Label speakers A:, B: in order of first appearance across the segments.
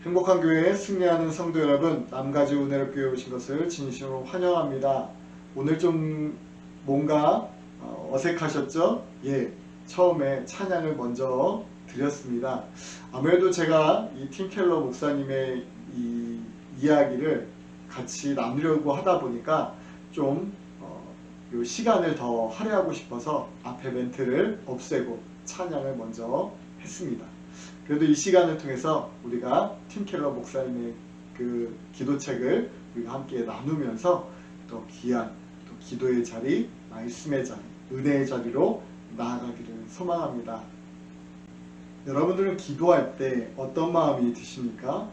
A: 행복한 교회에 승리하는 성도 여러분, 남가주 은혜롭교회에 오신 것을 진심으로 환영합니다. 오늘 좀 뭔가 어색하셨죠? 예, 처음에 찬양을 먼저 드렸습니다. 아무래도 제가 이 팀 켈러 목사님의 이 이야기를 같이 나누려고 하다 보니까 좀 요 시간을 더 할애하고 싶어서 앞에 멘트를 없애고 찬양을 먼저 했습니다. 그래도 이 시간을 통해서 우리가 팀 켈러 목사님의 그 기도책을 우리가 함께 나누면서 또 귀한 또 기도의 자리, 말씀의 자리, 은혜의 자리로 나아가기를 소망합니다. 여러분들은 기도할 때 어떤 마음이 드십니까?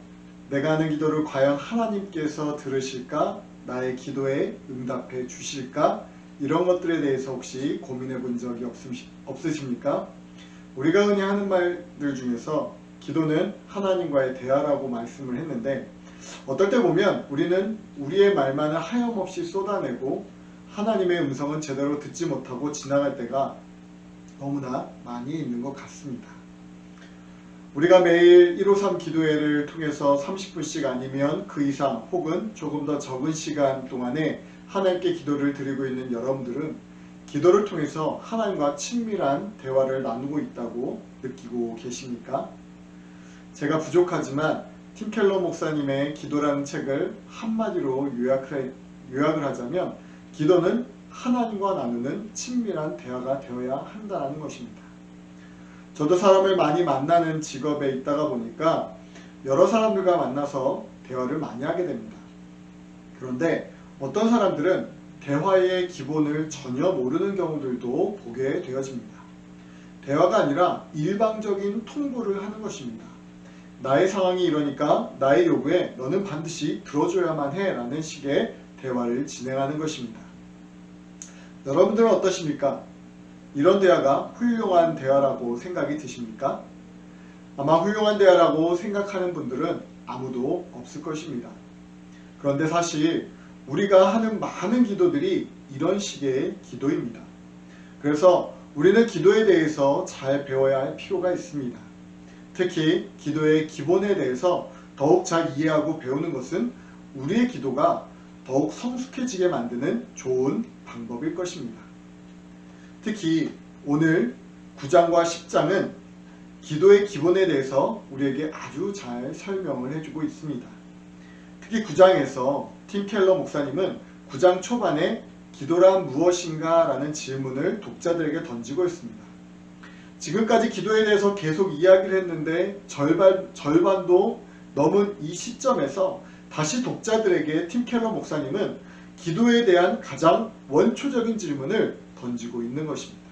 A: 내가 하는 기도를 과연 하나님께서 들으실까? 나의 기도에 응답해 주실까? 이런 것들에 대해서 혹시 고민해 본 적이 없으십니까? 우리가 흔히 하는 말들 중에서 기도는 하나님과의 대화라고 말씀을 했는데, 어떨 때 보면 우리는 우리의 말만을 하염없이 쏟아내고 하나님의 음성은 제대로 듣지 못하고 지나갈 때가 너무나 많이 있는 것 같습니다. 우리가 매일 153 기도회를 통해서 30분씩 아니면 그 이상 혹은 조금 더 적은 시간 동안에 하나님께 기도를 드리고 있는 여러분들은 기도를 통해서 하나님과 친밀한 대화를 나누고 있다고 느끼고 계십니까? 제가 부족하지만 팀 켈러 목사님의 기도라는 책을 한마디로 요약을 하자면, 기도는 하나님과 나누는 친밀한 대화가 되어야 한다는 것입니다. 저도 사람을 많이 만나는 직업에 있다가 보니까 여러 사람들과 만나서 대화를 많이 하게 됩니다. 그런데 어떤 사람들은 대화의 기본을 전혀 모르는 경우들도 보게 되어집니다. 대화가 아니라 일방적인 통보를 하는 것입니다. 나의 상황이 이러니까 나의 요구에 너는 반드시 들어줘야만 해 라는 식의 대화를 진행하는 것입니다. 여러분들은 어떠십니까? 이런 대화가 훌륭한 대화라고 생각이 드십니까? 아마 훌륭한 대화라고 생각하는 분들은 아무도 없을 것입니다. 그런데 사실 우리가 하는 많은 기도들이 이런 식의 기도입니다. 그래서 우리는 기도에 대해서 잘 배워야 할 필요가 있습니다. 특히 기도의 기본에 대해서 더욱 잘 이해하고 배우는 것은 우리의 기도가 더욱 성숙해지게 만드는 좋은 방법일 것입니다. 특히 오늘 9장과 10장은 기도의 기본에 대해서 우리에게 아주 잘 설명을 해주고 있습니다. 특히 9장에서 팀 켈러 목사님은 9장 초반에 기도란 무엇인가 라는 질문을 독자들에게 던지고 있습니다. 지금까지 기도에 대해서 계속 이야기를 했는데 절반도 넘은 이 시점에서 다시 독자들에게 팀 켈러 목사님은 기도에 대한 가장 원초적인 질문을 던지고 있는 것입니다.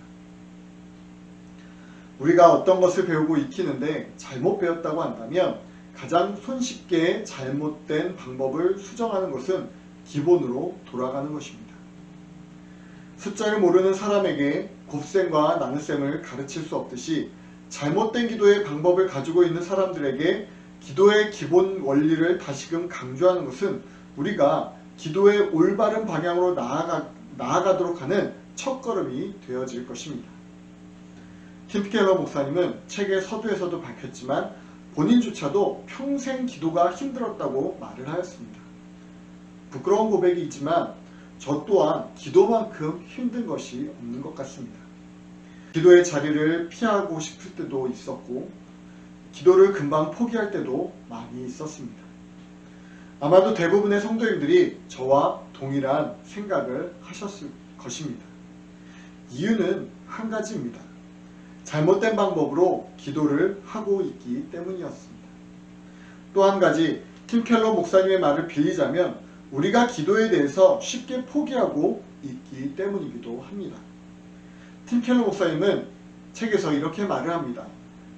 A: 우리가 어떤 것을 배우고 익히는데 잘못 배웠다고 한다면 가장 손쉽게 잘못된 방법을 수정하는 것은 기본으로 돌아가는 것입니다. 숫자를 모르는 사람에게 곱셈과 나눗셈을 가르칠 수 없듯이, 잘못된 기도의 방법을 가지고 있는 사람들에게 기도의 기본 원리를 다시금 강조하는 것은 우리가 기도의 올바른 방향으로 나아가도록 하는 첫걸음이 되어질 것입니다. 팀 켈러 목사님은 책의 서두에서도 밝혔지만 본인조차도 평생 기도가 힘들었다고 말을 하였습니다. 부끄러운 고백이지만 저 또한 기도만큼 힘든 것이 없는 것 같습니다. 기도의 자리를 피하고 싶을 때도 있었고 기도를 금방 포기할 때도 많이 있었습니다. 아마도 대부분의 성도님들이 저와 동일한 생각을 하셨을 것입니다. 이유는 한 가지입니다. 잘못된 방법으로 기도를 하고 있기 때문이었습니다. 또 한 가지, 팀 켈러 목사님의 말을 빌리자면 우리가 기도에 대해서 쉽게 포기하고 있기 때문이기도 합니다. 팀 켈러 목사님은 책에서 이렇게 말을 합니다.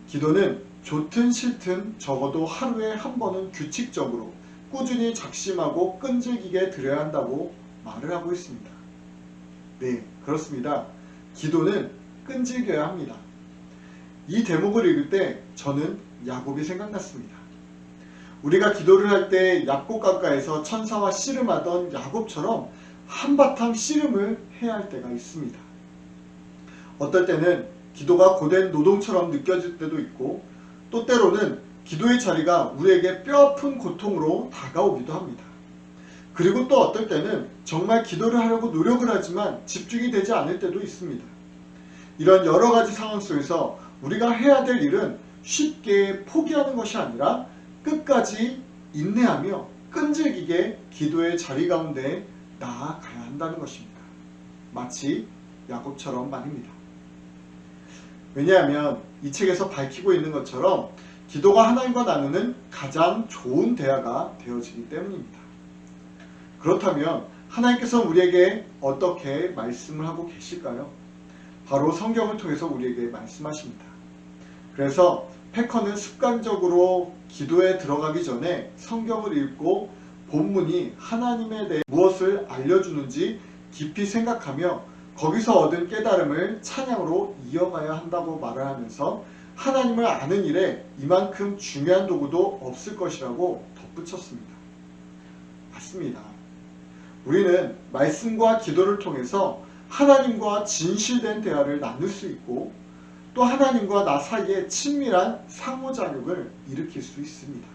A: 기도는 좋든 싫든 적어도 하루에 한 번은 규칙적으로 꾸준히 작심하고 끈질기게 드려야 한다고 말을 하고 있습니다. 네, 그렇습니다. 기도는 끈질겨야 합니다. 이 대목을 읽을 때 저는 야곱이 생각났습니다. 우리가 기도를 할 때 얍곡 강가에서 천사와 씨름하던 야곱처럼 한바탕 씨름을 해야 할 때가 있습니다. 어떨 때는 기도가 고된 노동처럼 느껴질 때도 있고, 또 때로는 기도의 자리가 우리에게 뼈아픈 고통으로 다가오기도 합니다. 그리고 또 어떨 때는 정말 기도를 하려고 노력을 하지만 집중이 되지 않을 때도 있습니다. 이런 여러 가지 상황 속에서 우리가 해야 될 일은 쉽게 포기하는 것이 아니라 끝까지 인내하며 끈질기게 기도의 자리 가운데 나아가야 한다는 것입니다. 마치 야곱처럼 말입니다. 왜냐하면 이 책에서 밝히고 있는 것처럼 기도가 하나님과 나누는 가장 좋은 대화가 되어지기 때문입니다. 그렇다면 하나님께서 우리에게 어떻게 말씀을 하고 계실까요? 바로 성경을 통해서 우리에게 말씀하십니다. 그래서 패커는 습관적으로 기도에 들어가기 전에 성경을 읽고 본문이 하나님에 대해 무엇을 알려주는지 깊이 생각하며 거기서 얻은 깨달음을 찬양으로 이어가야 한다고 말을 하면서 하나님을 아는 일에 이만큼 중요한 도구도 없을 것이라고 덧붙였습니다. 맞습니다. 우리는 말씀과 기도를 통해서 하나님과 진실된 대화를 나눌 수 있고 또 하나님과 나 사이에 친밀한 상호작용을 일으킬 수 있습니다.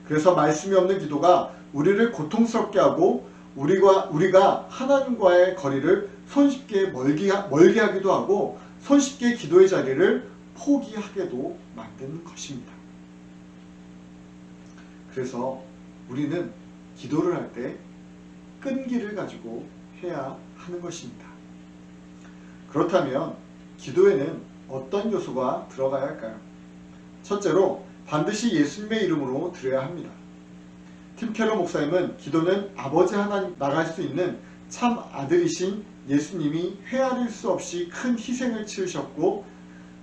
A: 그래서 말씀이 없는 기도가 우리를 고통스럽게 하고 우리가 하나님과의 거리를 손쉽게 멀게 하기도 하고 손쉽게 기도의 자리를 포기하게도 만드는 것입니다. 그래서 우리는 기도를 할 때 끈기를 가지고 해야 하는 것입니다. 그렇다면 기도에는 어떤 요소가 들어가야 할까요? 첫째로 반드시 예수님의 이름으로 드려야 합니다. 팀 켈러 목사님은 기도는 아버지 하나님 나갈 수 있는 참 아들이신 예수님이 헤아릴 수 없이 큰 희생을 치르셨고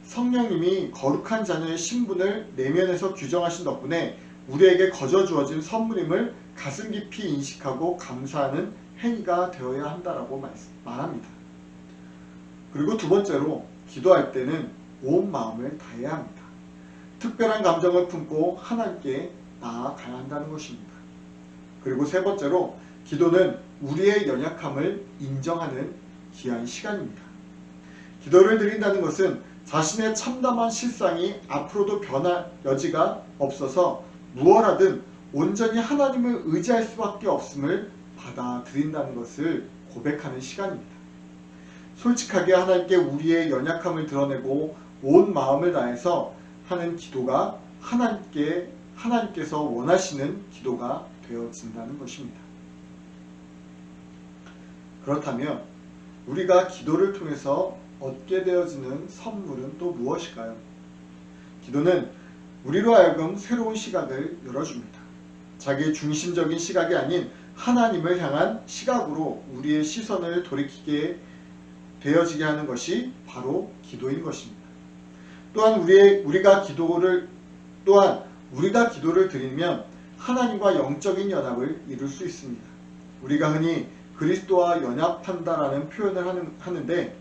A: 성령님이 거룩한 자녀의 신분을 내면에서 규정하신 덕분에 우리에게 거저 주어진 선물임을 가슴 깊이 인식하고 감사하는 행위가 되어야 한다라고 말합니다. 그리고 두 번째로 기도할 때는 온 마음을 다해야 합니다. 특별한 감정을 품고 하나님께 나아가야 한다는 것입니다. 그리고 세 번째로 기도는 우리의 연약함을 인정하는 귀한 시간입니다. 기도를 드린다는 것은 자신의 참담한 실상이 앞으로도 변할 여지가 없어서 무엇하든 온전히 하나님을 의지할 수밖에 없음을 받아들인다는 것을 고백하는 시간입니다. 솔직하게 하나님께 우리의 연약함을 드러내고 온 마음을 다해서 하는 기도가 하나님께서 원하시는 기도가 되어진다는 것입니다. 그렇다면 우리가 기도를 통해서 얻게 되어지는 선물은 또 무엇일까요? 기도는 우리로 하여금 새로운 시각을 열어줍니다. 자기 중심적인 시각이 아닌 하나님을 향한 시각으로 우리의 시선을 돌이키게 되어지게 하는 것이 바로 기도인 것입니다. 또한 우리가 기도를 드리면 하나님과 영적인 연합을 이룰 수 있습니다. 우리가 흔히 그리스도와 연합한다라는 표현을 하는데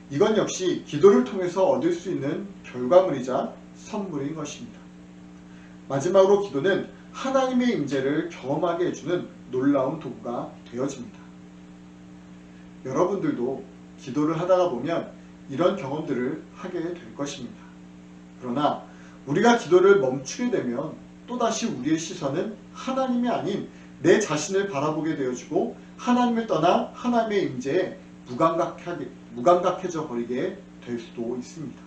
A: 이건 역시 기도를 통해서 얻을 수 있는 결과물이자 선물인 것입니다. 마지막으로 기도는 하나님의 임재를 경험하게 해주는 놀라운 도구가 되어집니다. 여러분들도 기도를 하다가 보면 이런 경험들을 하게 될 것입니다. 그러나 우리가 기도를 멈추게 되면 또다시 우리의 시선은 하나님이 아닌 내 자신을 바라보게 되어지고 하나님을 떠나 하나님의 임재에 무감각해져 버리게 될 수도 있습니다.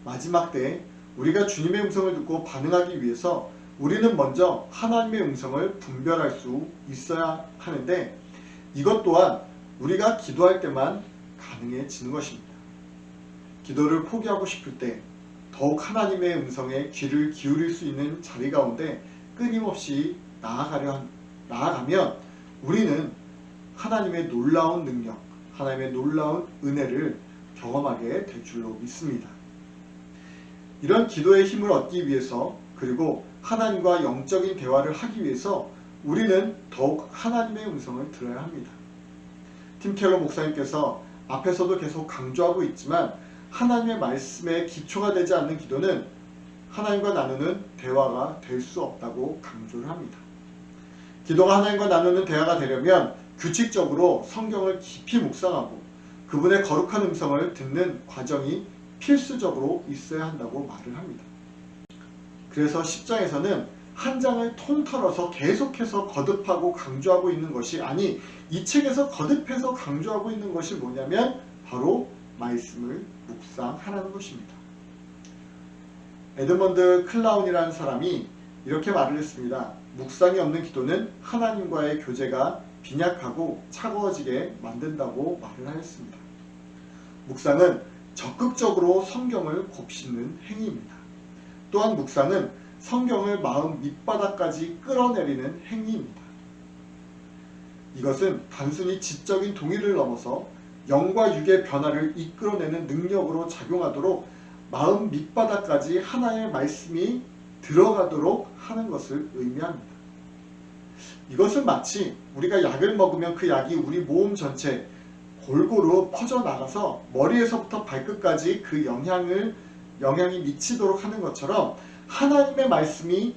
A: 마지막 때에 우리가 주님의 음성을 듣고 반응하기 위해서 우리는 먼저 하나님의 음성을 분별할 수 있어야 하는데 이것 또한 우리가 기도할 때만 가능해지는 것입니다. 기도를 포기하고 싶을 때 더욱 하나님의 음성에 귀를 기울일 수 있는 자리 가운데 끊임없이 나아가면 우리는 하나님의 놀라운 능력, 하나님의 놀라운 은혜를 경험하게 될 줄로 믿습니다. 이런 기도의 힘을 얻기 위해서 그리고 하나님과 영적인 대화를 하기 위해서 우리는 더욱 하나님의 음성을 들어야 합니다. 팀 켈러 목사님께서 앞에서도 계속 강조하고 있지만 하나님의 말씀에 기초가 되지 않는 기도는 하나님과 나누는 대화가 될 수 없다고 강조를 합니다. 기도가 하나님과 나누는 대화가 되려면 규칙적으로 성경을 깊이 묵상하고 그분의 거룩한 음성을 듣는 과정이 필수적으로 있어야 한다고 말을 합니다. 그래서 10장에서는 한 장을 통틀어서 계속해서 거듭하고 강조하고 있는 것이, 아니 이 책에서 거듭해서 강조하고 있는 것이 뭐냐면 바로 말씀을 묵상하라는 것입니다. 에드먼드 클라운이라는 사람이 이렇게 말을 했습니다. 묵상이 없는 기도는 하나님과의 교제가 빈약하고 차가워지게 만든다고 말을 하였습니다. 묵상은 적극적으로 성경을 곱씹는 행위입니다. 또한 묵상은 성경을 마음 밑바닥까지 끌어내리는 행위입니다. 이것은 단순히 지적인 동의를 넘어서 영과 육의 변화를 이끌어내는 능력으로 작용하도록 마음 밑바닥까지 하나의 말씀이 들어가도록 하는 것을 의미합니다. 이것은 마치 우리가 약을 먹으면 그 약이 우리 몸 전체 골고루 퍼져나가서 머리에서부터 발끝까지 그 영향이 미치도록 하는 것처럼, 하나님의 말씀이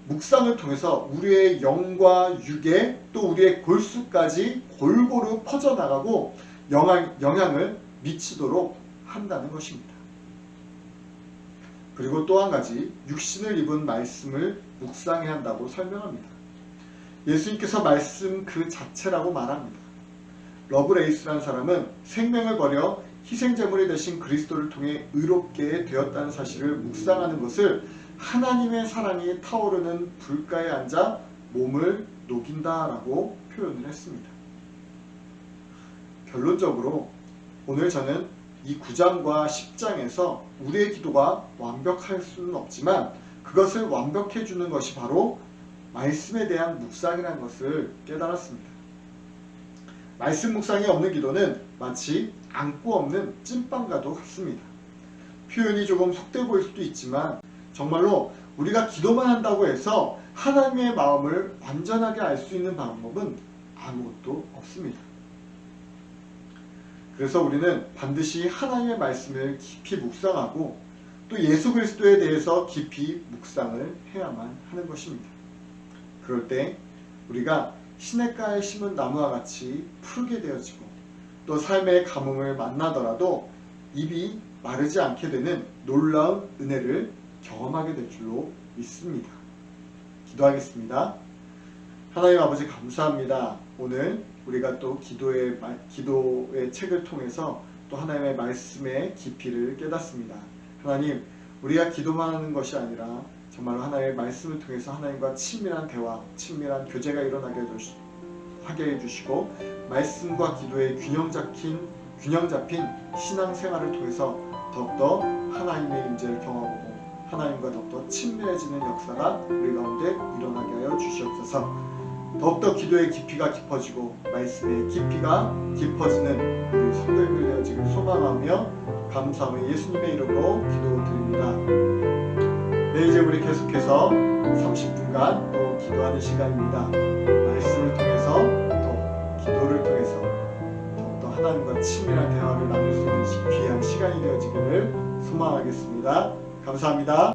A: 묵상을 통해서 우리의 영과 육에 또 우리의 골수까지 골고루 퍼져나가고 영향을 미치도록 한다는 것입니다. 그리고 또 한 가지, 육신을 입은 말씀을 묵상해야 한다고 설명합니다. 예수님께서 말씀 그 자체라고 말합니다. 러브레이스라는 사람은 생명을 버려 희생제물이 되신 그리스도를 통해 의롭게 되었다는 사실을 묵상하는 것을 하나님의 사랑이 타오르는 불가에 앉아 몸을 녹인다라고 표현을 했습니다. 결론적으로 오늘 저는 이 9장과 10장에서 우리의 기도가 완벽할 수는 없지만 그것을 완벽해 주는 것이 바로 말씀에 대한 묵상이라는 것을 깨달았습니다. 말씀 묵상이 없는 기도는 마치 안고 없는 찐빵과도 같습니다. 표현이 조금 속돼 보일 수도 있지만 정말로 우리가 기도만 한다고 해서 하나님의 마음을 완전하게 알 수 있는 방법은 아무것도 없습니다. 그래서 우리는 반드시 하나님의 말씀을 깊이 묵상하고 또 예수 그리스도에 대해서 깊이 묵상을 해야만 하는 것입니다. 그럴 때 우리가 시냇가에 심은 나무와 같이 푸르게 되어지고 또 삶의 가뭄을 만나더라도 입이 마르지 않게 되는 놀라운 은혜를 경험하게 될 줄로 믿습니다. 기도하겠습니다. 하나님 아버지 감사합니다. 오늘 우리가 또 기도의 책을 통해서 또 하나님의 말씀의 깊이를 깨닫습니다. 하나님, 우리가 기도만 하는 것이 아니라 정말로 하나님의 말씀을 통해서 하나님과 친밀한 대화, 친밀한 교제가 일어나게 하게 해주시고 말씀과 기도의 균형 잡힌 신앙생활을 통해서 더욱더 하나님의 임재를 경험하고 하나님과 더욱더 친밀해지는 역사가 우리 가운데 일어나게 하여 주시옵소서. 더욱더 기도의 깊이가 깊어지고 말씀의 깊이가 깊어지는 우리 성도님들 되어지길 소망하며 감사하며 예수님의 이름으로 기도드립니다. 네, 이제 우리 계속해서 30분간 또 기도하는 시간입니다. 말씀을 통해서 또 기도를 통해서 더욱더 하나님과 친밀한 대화를 나눌 수 있는 귀한 시간이 되어지기를 소망하겠습니다. 감사합니다.